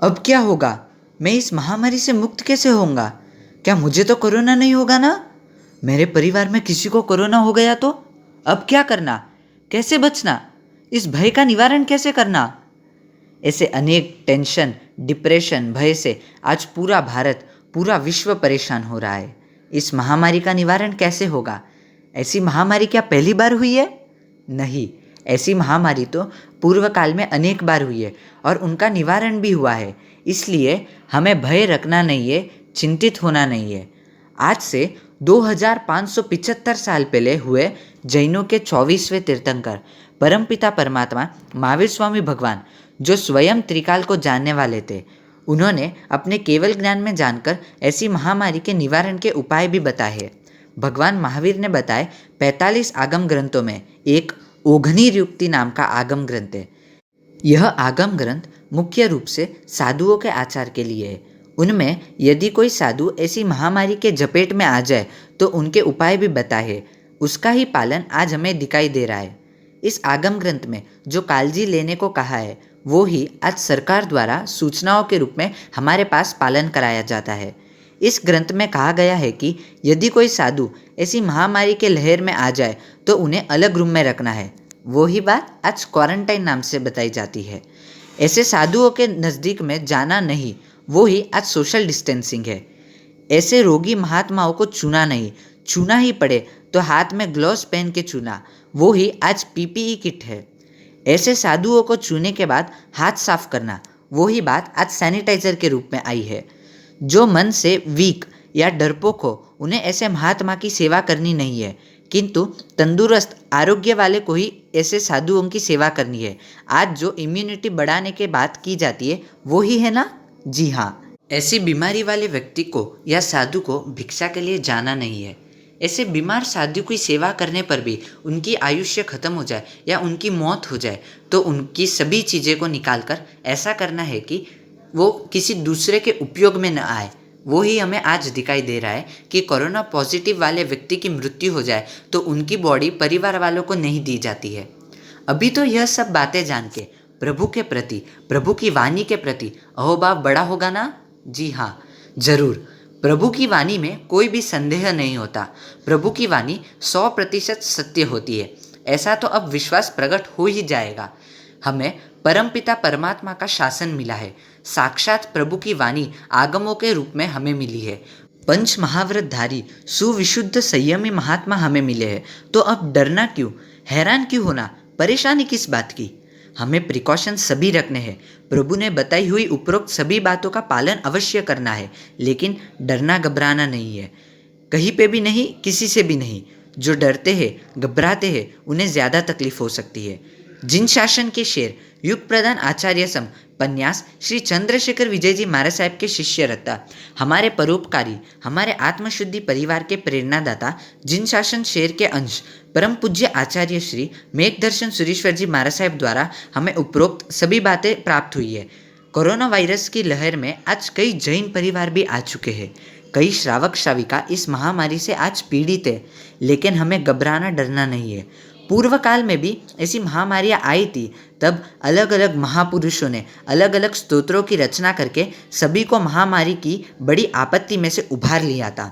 अब क्या होगा? मैं इस महामारी से मुक्त कैसे होऊंगा? क्या मुझे तो कोरोना नहीं होगा ना? मेरे परिवार में किसी को कोरोना हो गया तो? अब क्या करना? कैसे बचना? इस भय का निवारण कैसे करना? ऐसे अनेक टेंशन, डिप्रेशन, भय से आज पूरा भारत, पूरा विश्व परेशान हो रहा है। इस महामारी का निवारण कैसे होगा? ऐसी महामारी क्या पहली बार हुई है? नहीं, ऐसी महामारी तो पूर्व काल में अनेक बार हुई है और उनका निवारण भी हुआ है। इसलिए हमें भय रखना नहीं है, चिंतित होना नहीं है। आज से 2575 साल पहले हुए जैनों के 24वें तीर्थंकर परमपिता परमात्मा महावीर स्वामी भगवान, जो स्वयं त्रिकाल को जानने वाले थे, उन्होंने अपने केवल ज्ञान में जानकर ऐसी महामारी के निवारण के उपाय भी बताए। भगवान महावीर ने बताए 45 आगम ग्रंथों में एक ओघनी युक्ति नाम का आगम ग्रंथ है। यह आगम ग्रंथ मुख्य रूप से साधुओं के आचार के लिए है। उनमें यदि कोई साधु ऐसी महामारी के जपेट में आ जाए तो उनके उपाय भी बताए। उसका ही पालन आज हमें दिखाई दे रहा है। इस आगम ग्रंथ में जो कालजी लेने को कहा है वो ही आज सरकार द्वारा सूचनाओं के रूप में हमारे पास पालन कराया जाता है। इस ग्रंथ में कहा गया है कि यदि कोई साधु ऐसी महामारी के लहर में आ जाए तो उन्हें अलग रूम में रखना है। वो ही बात आज क्वारंटाइन नाम से बताई जाती है। ऐसे साधुओं के नज़दीक में जाना नहीं, वो ही आज सोशल डिस्टेंसिंग है। ऐसे रोगी महात्माओं को छूना नहीं, छूना ही पड़े तो हाथ में ग्लव्स पहन के छूना, वो ही आज पीपीई किट है। ऐसे साधुओं को छूने के बाद हाथ साफ करना, वो ही बात आज सैनिटाइजर के रूप में आई है। जो मन से वीक या डरपोक हो उन्हें ऐसे महात्मा की सेवा करनी नहीं है, किंतु तंदुरुस्त आरोग्य वाले को ही ऐसे साधुओं की सेवा करनी है। आज जो इम्यूनिटी बढ़ाने के बात की जाती है वो ही है ना? जी हाँ, ऐसी बीमारी वाले व्यक्ति को या साधु को भिक्षा के लिए जाना नहीं है। ऐसे बीमार साधु की सेवा करने पर भी उनकी आयुष्य खत्म हो जाए या उनकी मौत हो जाए तो उनकी सभी चीज़ें को निकाल कर ऐसा करना है कि वो किसी दूसरे के उपयोग में न आए। वो ही हमें आज दिखाई दे रहा है कि कोरोना पॉजिटिव वाले व्यक्ति की मृत्यु हो जाए तो उनकी बॉडी परिवार वालों को नहीं दी जाती है। अभी तो यह सब बातें जान के प्रभु के प्रति, प्रभु की वाणी के प्रति अहोभाव बड़ा होगा ना? जी हाँ, जरूर। प्रभु की वाणी में कोई भी संदेह नहीं होता। प्रभु की वाणी 100% सत्य होती है। ऐसा तो अब विश्वास प्रकट हो ही जाएगा। हमें परमपिता परमात्मा का शासन मिला है। साक्षात प्रभु की वाणी आगमों के रूप में हमें मिली है। पंच महाव्रतधारी सुविशुद्ध संयमी महात्मा हमें मिले हैं। तो अब डरना क्यों, हैरान क्यों होना, परेशानी किस बात की? हमें प्रिकॉशन सभी रखने हैं। प्रभु ने बताई हुई उपरोक्त सभी बातों का पालन अवश्य करना है, लेकिन डरना घबराना नहीं है। कहीं पे भी नहीं, किसी से भी नहीं। जो डरते हैं, घबराते हैं, उन्हें ज़्यादा तकलीफ हो सकती है। जिन शासन के शेर युग प्रधान आचार्य सम पन्यास श्री चंद्रशेखर विजय जी महाराज साहब के शिष्य रत्ता, हमारे परोपकारी, हमारे आत्मशुद्धि परिवार के प्रेरणादाता, जिन शासन शेर के अंश परम पूज्य आचार्य श्री मेघदर्शन सुरेश्वर जी महाराज साहब द्वारा हमें उपरोक्त सभी बातें प्राप्त हुई है। कोरोना वायरस की लहर में आज कई जैन परिवार भी आ चुके हैं। कई श्रावक श्राविका इस महामारी से आज पीड़ित है, लेकिन हमें घबराना डरना नहीं है। पूर्व काल में भी ऐसी महामारियाँ आई थी, तब अलग अलग महापुरुषों ने अलग अलग स्तोत्रों की रचना करके सभी को महामारी की बड़ी आपत्ति में से उभार लिया था।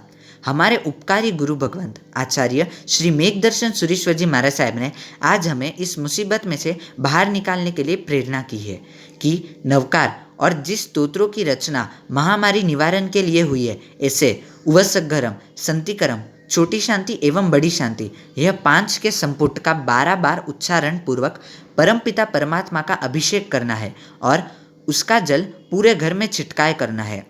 हमारे उपकारी गुरु भगवंत आचार्य श्री मेघदर्शन सुरेश्वर जी महाराज साहब ने आज हमें इस मुसीबत में से बाहर निकालने के लिए प्रेरणा की है कि नवकार और जिस स्तोत्रों की रचना महामारी निवारण के लिए हुई है, ऐसे उवसगरम, संतिकरम, छोटी शांति एवं बड़ी शांति, यह 5 के संपुट का 12 बार उच्चारण पूर्वक परमपिता परमात्मा का अभिषेक करना है और उसका जल पूरे घर में छिटकाए करना है।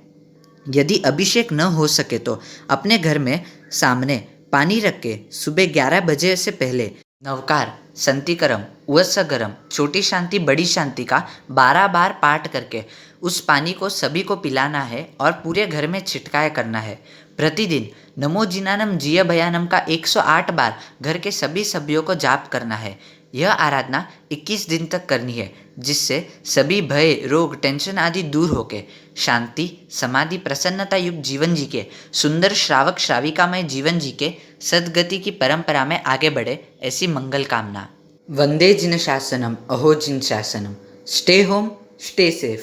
यदि अभिषेक न हो सके तो अपने घर में सामने पानी रख के सुबह 11 बजे से पहले नवकार, संतिकरम, उवसगरम, छोटी शांति बड़ी शांति का 12 बार पाठ करके उस पानी को सभी को पिलाना है और पूरे घर में छिटकाए करना है। प्रतिदिन नमो जिनानम जिय भयानम का 108 बार घर के सभी सभ्यों को जाप करना है। यह आराधना 21 दिन तक करनी है, जिससे सभी भय, रोग, टेंशन आदि दूर होके शांति, समाधि, प्रसन्नता युक्त जीवन जी के, सुंदर श्रावक श्राविकामय जीवन जी के सद्गति की परंपरा में आगे बढ़े, ऐसी मंगल कामना। वंदे जिन शासनम, अहो जिन शासनम। Stay home, stay safe.